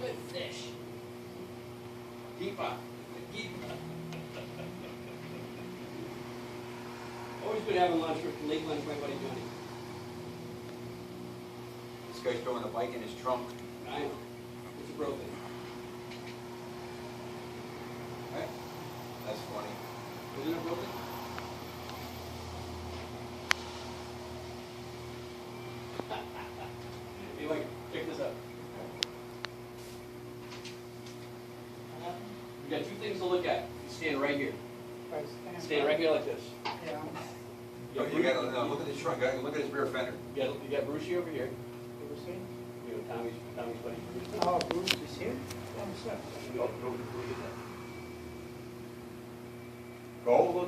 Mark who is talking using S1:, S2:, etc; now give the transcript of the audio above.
S1: Good fish. Keeper. Keeper. Always good having lunch for late lunch, my buddy Johnny.
S2: This guy's throwing a bike in his trunk.
S1: I know. It's a broken. Right?
S2: That's funny.
S1: Isn't it broken? Hey, Mike, check this out. We got two things to look at. You stand right here. Stand right here like this.
S3: Yeah.
S2: Oh, you got, no, look at his trunk, look at his rear fender.
S1: You got Brucey over here.
S3: You see?
S1: You know, Tommy's buddy Bruce.
S3: Oh, Bruce is here? Oh, sir.
S1: Go over to Bruce.
S2: Go.